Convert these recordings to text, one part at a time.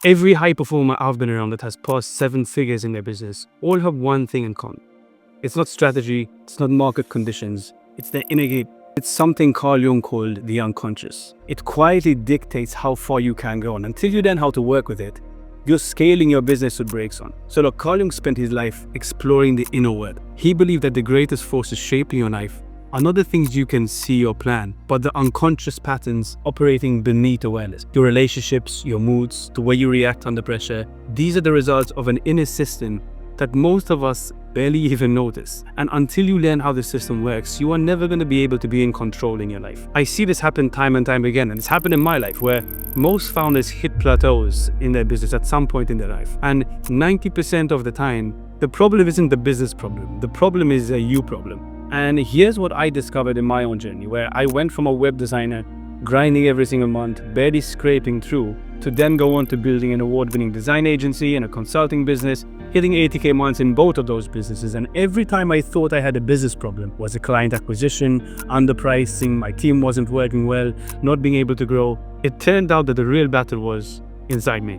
Every high performer I've been around that has passed 7 figures in their business all have one thing in common. It's not strategy, it's not market conditions, it's their inner game. It's something Carl Jung called the unconscious. It quietly dictates how far you can go, and until you learn how to work with it, you're scaling your business with brakes on. So look, Carl Jung spent his life exploring the inner world. He believed that the greatest forces shaping your life are not the things you can see or plan, but the unconscious patterns operating beneath awareness. Your relationships, your moods, the way you react under pressure, these are the results of an inner system that most of us barely even notice. And until you learn how the system works, you are never going to be able to be in control in your life. I see this happen time and time again, and it's happened in my life where most founders hit plateaus in their business at some point in their life. And 90% of the time, the problem isn't the business problem. The problem is a you problem. And here's what I discovered in my own journey, where I went from a web designer, grinding every single month, barely scraping through, to then go on to building an award-winning design agency and a consulting business, hitting 80K months in both of those businesses. And every time I thought I had a business problem, was it client acquisition, underpricing, my team wasn't working well, not being able to grow, it turned out that the real battle was inside me.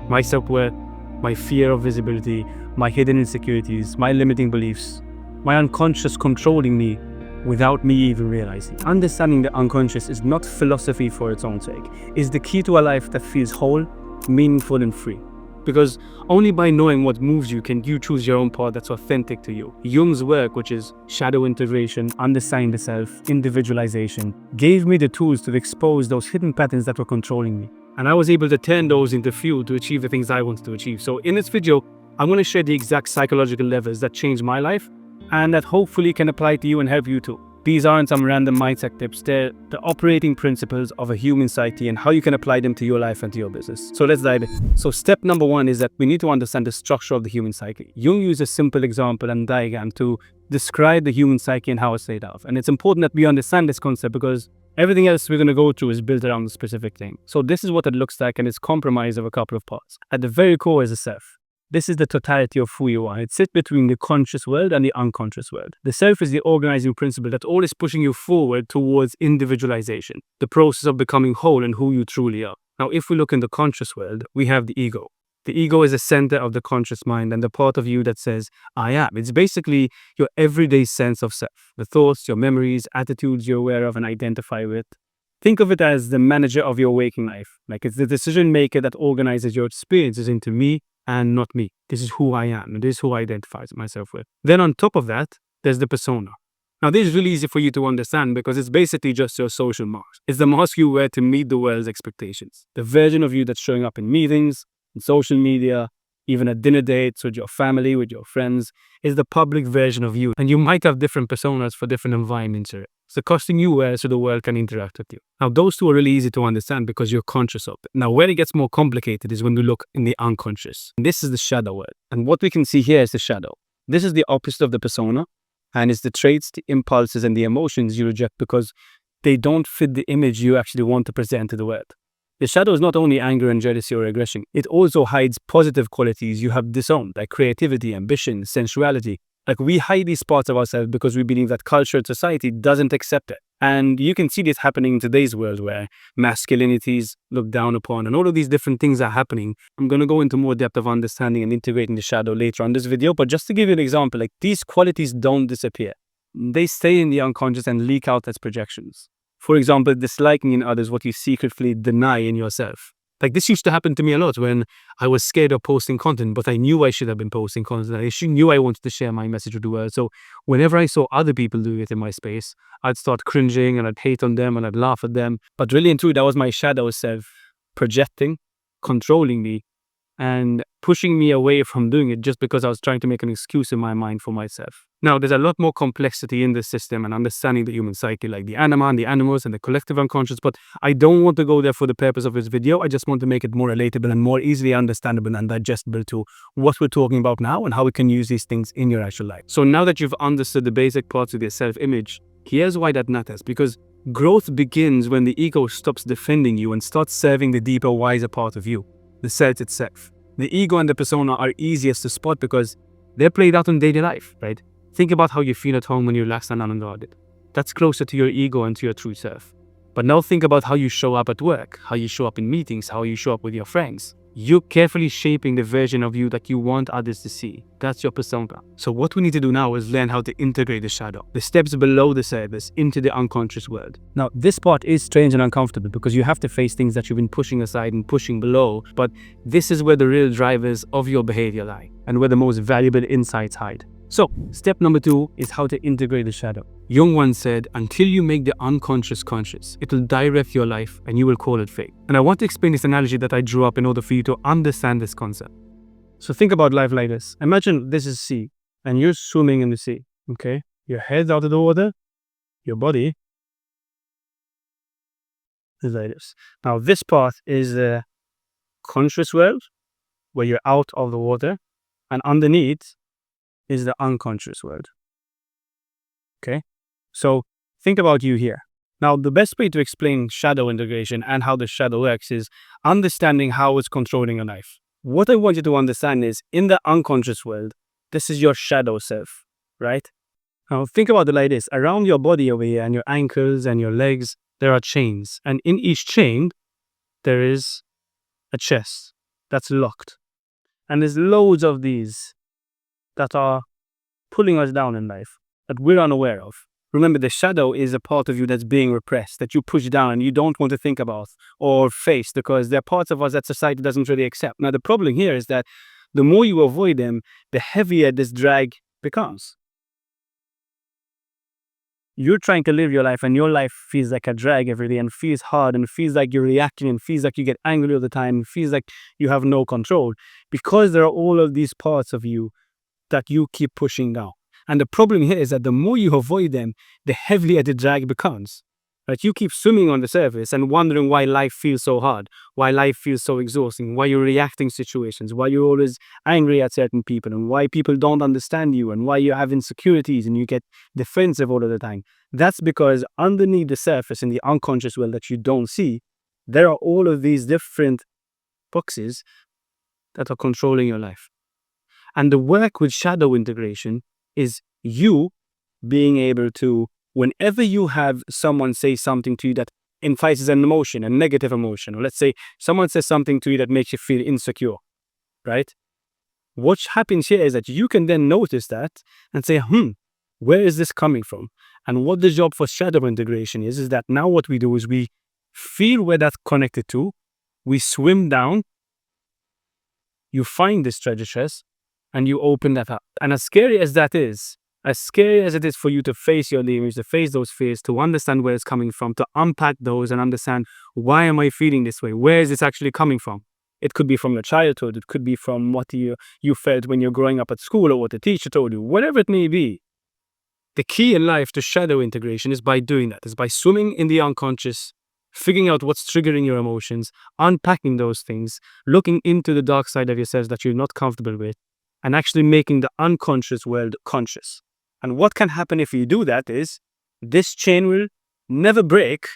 My self-worth, my fear of visibility, my hidden insecurities, my limiting beliefs, my unconscious controlling me without me even realizing. Understanding the unconscious is not philosophy for its own sake. It's the key to a life that feels whole, meaningful, and free. Because only by knowing what moves you can you choose your own path that's authentic to you. Jung's work, which is shadow integration, understanding the self, individualization, gave me the tools to expose those hidden patterns that were controlling me. And I was able to turn those into fuel to achieve the things I wanted to achieve. So in this video, I'm going to share the exact psychological levels that changed my life and that hopefully can apply to you and help you too. These aren't some random mindset tips, they're the operating principles of a human psyche and how you can apply them to your life and to your business. So let's dive in. So step number one is that we need to understand the structure of the human psyche. Jung used a simple example and diagram to describe the human psyche and how it's laid out. And it's important that we understand this concept because everything else we're going to go through is built around a specific thing. So this is what it looks like, and it's comprised of a couple of parts. At the very core is the self. This is the totality of who you are. It sits between the conscious world and the unconscious world. The self is the organizing principle that always pushing you forward towards individualization, the process of becoming whole and who you truly are. Now, if we look in the conscious world, we have the ego. The ego is the center of the conscious mind and the part of you that says, I am. It's basically your everyday sense of self, the thoughts, your memories, attitudes you're aware of and identify with. Think of it as the manager of your waking life. Like it's the decision maker that organizes your experiences into me and not me. This is who I am, and this is who I identify myself with. Then on top of that, there's the persona. Now this is really easy for you to understand because it's basically just your social mask. It's the mask you wear to meet the world's expectations. The version of you that's showing up in meetings, in social media, even at dinner dates with your family, with your friends, is the public version of you. And you might have different personas for different environments. It's the costume you wear so the world can interact with you. Now, those two are really easy to understand because you're conscious of it. Now, where it gets more complicated is when we look in the unconscious. And this is the shadow world. And what we can see here is the shadow. This is the opposite of the persona. And it's the traits, the impulses, and the emotions you reject because they don't fit the image you actually want to present to the world. The shadow is not only anger and jealousy or aggression. It also hides positive qualities you have disowned, like creativity, ambition, sensuality. Like we hide these parts of ourselves because we believe that culture and society doesn't accept it. And you can see this happening in today's world where masculinity is looked down upon and all of these different things are happening. I'm going to go into more depth of understanding and integrating the shadow later on this video. But just to give you an example, like these qualities don't disappear. They stay in the unconscious and leak out as projections. For example, disliking in others what you secretly deny in yourself. Like this used to happen to me a lot when I was scared of posting content, but I knew I should have been posting content. I knew I wanted to share my message with the world. So whenever I saw other people doing it in my space, I'd start cringing and I'd hate on them and I'd laugh at them. But really and truly, that was my shadow self projecting, controlling me, and pushing me away from doing it just because I was trying to make an excuse in my mind for myself. Now, there's a lot more complexity in this system and understanding the human psyche, like the anima and the animals and the collective unconscious, but I don't want to go there for the purpose of this video. I just want to make it more relatable and more easily understandable and digestible to what we're talking about now and how we can use these things in your actual life. So now that you've understood the basic parts of your self-image, here's why that matters, because growth begins when the ego stops defending you and starts serving the deeper, wiser part of you, the self itself. The ego and the persona are easiest to spot because they're played out in daily life, right? Think about how you feel at home when you're relaxed and unguarded. That's closer to your ego and to your true self. But now think about how you show up at work, how you show up in meetings, how you show up with your friends. You're carefully shaping the version of you that you want others to see. That's your persona. So what we need to do now is learn how to integrate the shadow, the steps below the surface, into the unconscious world. Now, this part is strange and uncomfortable because you have to face things that you've been pushing aside and pushing below, but this is where the real drivers of your behavior lie and where the most valuable insights hide. So, step number 2 is how to integrate the shadow. Jung once said, until you make the unconscious conscious, it will direct your life and you will call it fate. And I want to explain this analogy that I drew up in order for you to understand this concept. So think about life like this. Imagine this is sea and you're swimming in the sea, okay? Your head's out of the water, your body is like this. Now this part is the conscious world where you're out of the water, and underneath is the unconscious world. Okay? So think about you here. Now, the best way to explain shadow integration and how the shadow works is understanding how it's controlling your life. What I want you to understand is, in the unconscious world, this is your shadow self, right? Now, think about it like this. Around your body over here and your ankles and your legs, there are chains. And in each chain, there is a chest that's locked. And there's loads of these that are pulling us down in life that we're unaware of. Remember, the shadow is a part of you that's being repressed, that you push down and you don't want to think about or face, because they're parts of us that society doesn't really accept. Now, the problem here is that the more you avoid them, the heavier this drag becomes. You're trying to live your life and your life feels like a drag every day and feels hard and feels like you're reacting and feels like you get angry all the time and feels like you have no control, because there are all of these parts of you that you keep pushing down. And the problem here is that the more you avoid them, the heavier the drag becomes. Right? You keep swimming on the surface and wondering why life feels so hard, why life feels so exhausting, why you're reacting situations, why you're always angry at certain people, and why people don't understand you, and why you have insecurities and you get defensive all of the time. That's because underneath the surface in the unconscious world that you don't see, there are all of these different boxes that are controlling your life. And the work with shadow integration is you being able to, whenever you have someone say something to you that implies an emotion, a negative emotion, or let's say someone says something to you that makes you feel insecure, right? What happens here is that you can then notice that and say, where is this coming from? And what the job for shadow integration is that now what we do is we feel where that's connected to, we swim down, you find this treasure chest, and you open that up. And as scary as that is, as scary as it is for you to face your limits, to face those fears, to understand where it's coming from, to unpack those and understand, why am I feeling this way? Where is this actually coming from? It could be from your childhood. It could be from what you felt when you're growing up at school, or what the teacher told you, whatever it may be. The key in life to shadow integration is by doing that, is by swimming in the unconscious, figuring out what's triggering your emotions, unpacking those things, looking into the dark side of yourselves that you're not comfortable with, and actually making the unconscious world conscious. And what can happen if you do that is, this chain will never break,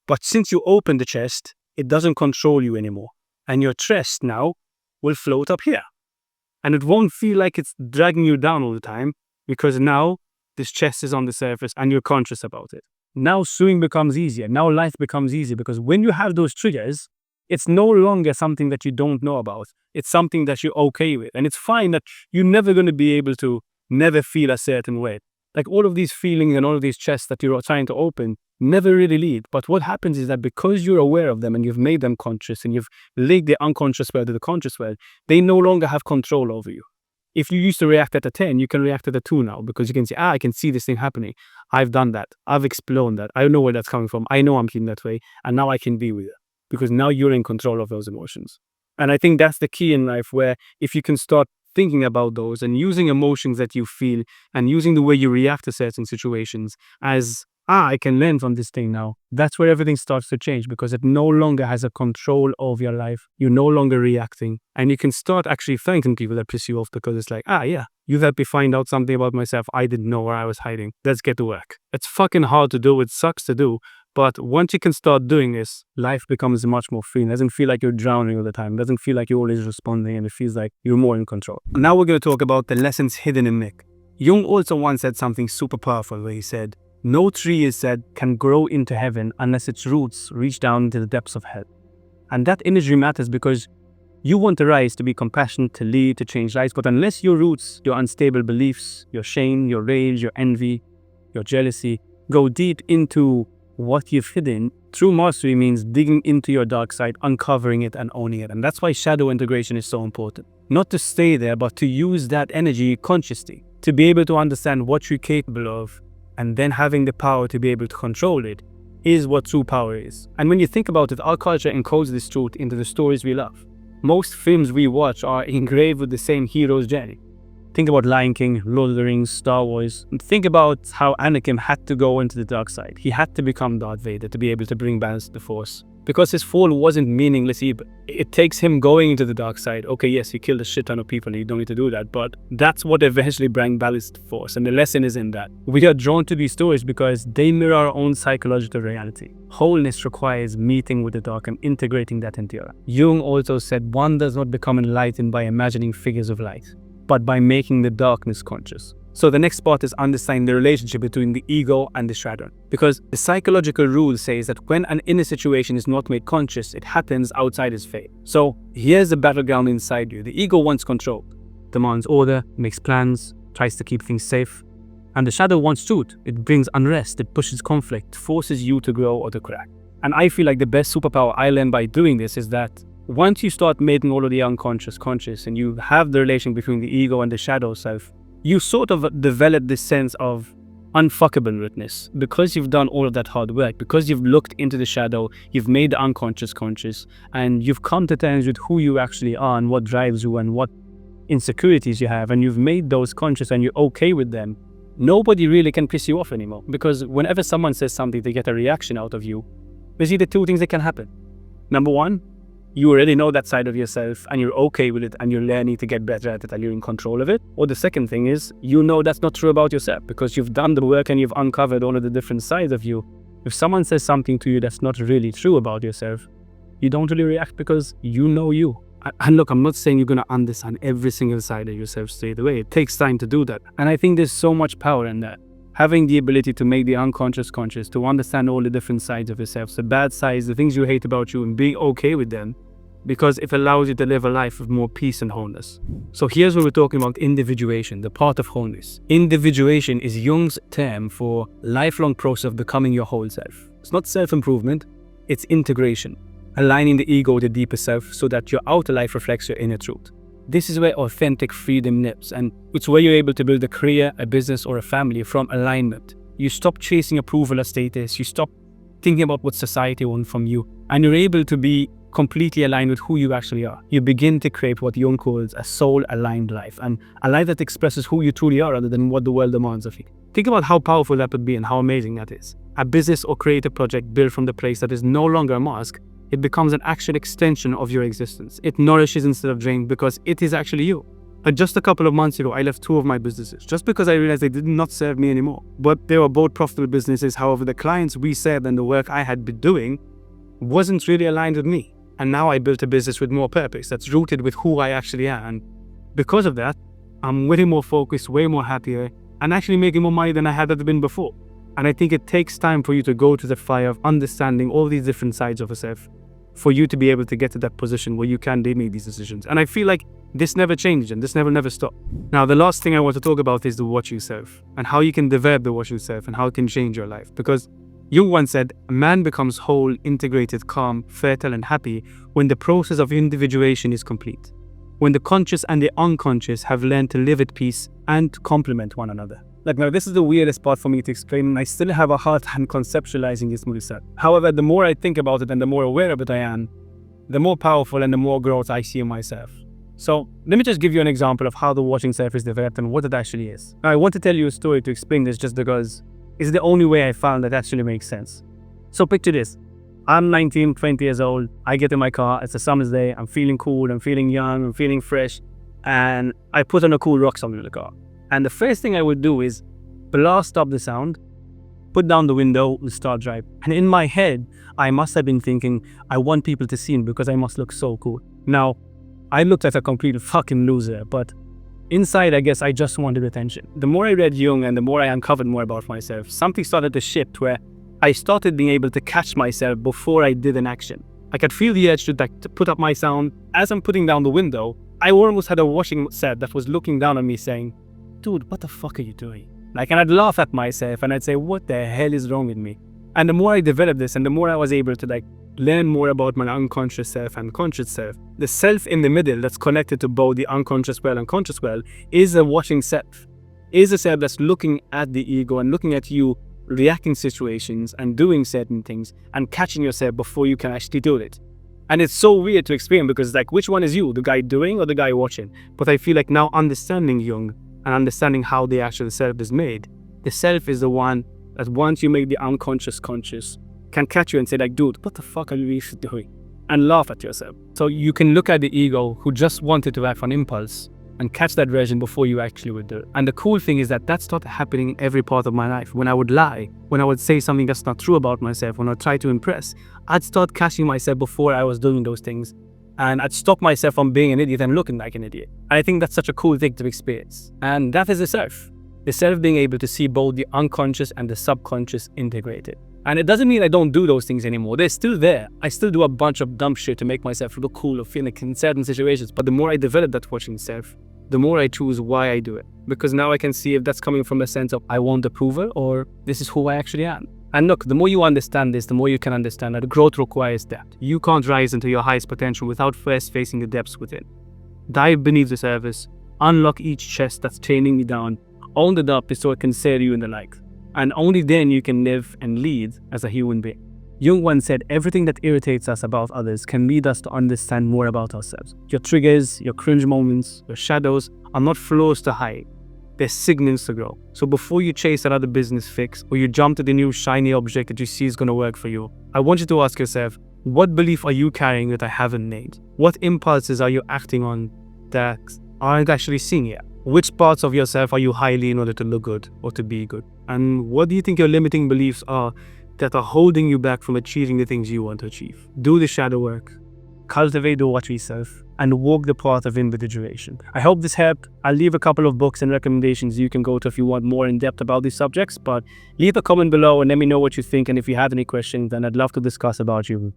but since you open the chest, it doesn't control you anymore. And your chest now will float up here. And it won't feel like it's dragging you down all the time, because now this chest is on the surface and you're conscious about it. Now swimming becomes easier. Now life becomes easier, because when you have those triggers, it's no longer something that you don't know about. It's something that you're okay with. And it's fine that you're never going to be able to never feel a certain way. Like all of these feelings and all of these chests that you're trying to open never really lead. But what happens is that because you're aware of them and you've made them conscious and you've linked the unconscious world to the conscious world, they no longer have control over you. If you used to react at a 10, you can react at a 2 now, because you can say, I can see this thing happening. I've done that. I've explored that. I know where that's coming from. I know I'm feeling that way. And now I can be with it, because now you're in control of those emotions. And I think that's the key in life, where if you can start thinking about those and using emotions that you feel and using the way you react to certain situations as, I can learn from this thing now. That's where everything starts to change, because it no longer has a control of your life. You're no longer reacting. And you can start actually thanking people that piss you off, because it's like, yeah, you helped me find out something about myself I didn't know where I was hiding. Let's get to work. It's fucking hard to do. It sucks to do. But once you can start doing this, life becomes much more free. It doesn't feel like you're drowning all the time. It doesn't feel like you're always responding, and it feels like you're more in control. Now we're going to talk about the lessons hidden in Nick. Jung also once said something super powerful, where he said, no tree, is said, can grow into heaven unless its roots reach down into the depths of hell. And that imagery matters, because You want to rise, to be compassionate, to lead, to change lives, but unless your roots, your unstable beliefs, your shame, your rage, your envy, your jealousy, go deep into what you've hidden, true mastery means digging into your dark side, uncovering it and owning it. And that's why shadow integration is so important. Not to stay there, but to use that energy consciously, to be able to understand what you're capable of, and then having the power to be able to control it is what true power is. And when you think about it, our culture encodes this truth into the stories we love. Most films we watch are engraved with the same hero's journey. Think about Lion King, Lord of the Rings, Star Wars. And think about how Anakin had to go into the dark side. He had to become Darth Vader to be able to bring balance to the Force. Because his fall wasn't meaningless either. It takes him going into the dark side. Okay, yes, he killed a shit ton of people, you don't need to do that, but that's what eventually brought balance to the Force, and the lesson is in that. We are drawn to these stories because they mirror our own psychological reality. Wholeness requires meeting with the dark and integrating that into your life. Jung also said one does not become enlightened by imagining figures of light, but by making the darkness conscious. So the next part is understanding the relationship between the ego and the shadow. Because the psychological rule says that when an inner situation is not made conscious, it happens outside its fate. So here's the battleground inside you. The ego wants control, demands order, makes plans, tries to keep things safe. And the shadow wants truth. It brings unrest, it pushes conflict, forces you to grow or to crack. And I feel like the best superpower I learned by doing this is that once you start making all of the unconscious conscious and you have the relation between the ego and the shadow self, you sort of develop this sense of unfuckableness because you've done all of that hard work, because you've looked into the shadow, you've made the unconscious conscious, and you've come to terms with who you actually are and what drives you and what insecurities you have, and you've made those conscious and you're okay with them. Nobody really can piss you off anymore, because whenever someone says something to get a reaction out of you, there's either two things that can happen. Number one, you already know that side of yourself and you're okay with it and you're learning to get better at it and you're in control of it. Or the second thing is, you know that's not true about yourself because you've done the work and you've uncovered all of the different sides of you. If someone says something to you that's not really true about yourself, you don't really react because you know you. And look, I'm not saying you're going to understand every single side of yourself straight away. It takes time to do that. And I think there's so much power in that. Having the ability to make the unconscious conscious, to understand all the different sides of yourself, the bad sides, the things you hate about you, and being okay with them, because it allows you to live a life of more peace and wholeness. So here's what we're talking about: individuation, the part of wholeness. Individuation is Jung's term for lifelong process of becoming your whole self. It's not self-improvement, it's integration, aligning the ego with the deeper self so that your outer life reflects your inner truth. This is where authentic freedom lives, and it's where you're able to build a career, a business, or a family from alignment. You stop chasing approval or status, you stop thinking about what society wants from you, and you're able to be completely aligned with who you actually are. You begin to create what Jung calls a soul-aligned life, and a life that expresses who you truly are rather than what the world demands of you. Think about how powerful that would be and how amazing that is. A business or creative project built from the place that is no longer a mask, it becomes an actual extension of your existence. It nourishes instead of drains because it is actually you. Just a couple of months ago, I left 2 of my businesses just because I realized they did not serve me anymore. But they were both profitable businesses. However, the clients we served and the work I had been doing wasn't really aligned with me. And now I built a business with more purpose that's rooted with who I actually am. And because of that, I'm way more focused, way more happier, and actually making more money than I had ever been before. And I think it takes time for you to go to the fire of understanding all these different sides of yourself for you to be able to get to that position where you can make these decisions. And I feel like this never changes and this never stops. Now, the last thing I want to talk about is the watch yourself and how you can develop the watch yourself and how it can change your life. Because Jung once said, a man becomes whole, integrated, calm, fertile, and happy when the process of individuation is complete. When the conscious and the unconscious have learned to live at peace and complement one another. Like, now this is the weirdest part for me to explain, and I still have a hard time conceptualizing this movement. However, the more I think about it and the more aware of it I am, the more powerful and the more growth I see in myself. So let me just give you an example of how the watching self is developed and what it actually is. Now, I want to tell you a story to explain this just because it's the only way I found that actually makes sense. So picture this. I'm 19, 20 years old. I get in my car. It's a summer's day. I'm feeling cool. I'm feeling young. I'm feeling fresh. And I put on a cool rock song in the car. And the first thing I would do is blast up the sound, put down the window, and start driving. And in my head, I must have been thinking, I want people to see me because I must look so cool. Now, I looked like a complete fucking loser, but inside, I guess I just wanted attention. The more I read Jung and the more I uncovered more about myself, something started to shift where I started being able to catch myself before I did an action. I could feel the urge to put up my sound. As I'm putting down the window, I almost had a washing set that was looking down on me saying, dude, what the fuck are you doing? And I'd laugh at myself and I'd say, what the hell is wrong with me? And the more I developed this and the more I was able to learn more about my unconscious self and conscious self, the self in the middle that's connected to both the unconscious well and conscious well is a watching self. Is a self that's looking at the ego and looking at you reacting situations and doing certain things and catching yourself before you can actually do it. And it's so weird to explain because which one is you, the guy doing or the guy watching? But I feel now understanding Jung and understanding how the actual self is made, the self is the one that once you make the unconscious conscious, can catch you and say dude, what the fuck are you doing? And laugh at yourself. So you can look at the ego who just wanted to act on impulse and catch that version before you actually would do it. And the cool thing is that started happening in every part of my life. When I would lie, when I would say something that's not true about myself, when I try to impress, I'd start catching myself before I was doing those things. And I'd stop myself from being an idiot and looking like an idiot. And I think that's such a cool thing to experience. And that is the self. The self being able to see both the unconscious and the subconscious integrated. And it doesn't mean I don't do those things anymore. They're still there. I still do a bunch of dumb shit to make myself look cool or feel in certain situations. But the more I develop that watching self, the more I choose why I do it. Because now I can see if that's coming from a sense of I want approval or this is who I actually am. And look, the more you understand this, the more you can understand that growth requires depth. You can't rise into your highest potential without first facing the depths within. Dive beneath the surface, unlock each chest that's chaining me down, own the darkness so it can serve you in the light. And only then you can live and lead as a human being. Jung once said, everything that irritates us about others can lead us to understand more about ourselves. Your triggers, your cringe moments, your shadows are not flaws to hide. They're signals to grow. So before you chase another business fix or you jump to the new shiny object that you see is going to work for you, I want you to ask yourself, what belief are you carrying that I haven't named? What impulses are you acting on that aren't actually seen yet? Which parts of yourself are you hiding in order to look good or to be good? And what do you think your limiting beliefs are that are holding you back from achieving the things you want to achieve? Do the shadow work, cultivate the watching self, and walk the path of individuation. I hope this helped. I'll leave a couple of books and recommendations you can go to if you want more in depth about these subjects, but leave a comment below and let me know what you think, and if you have any questions, then I'd love to discuss about you.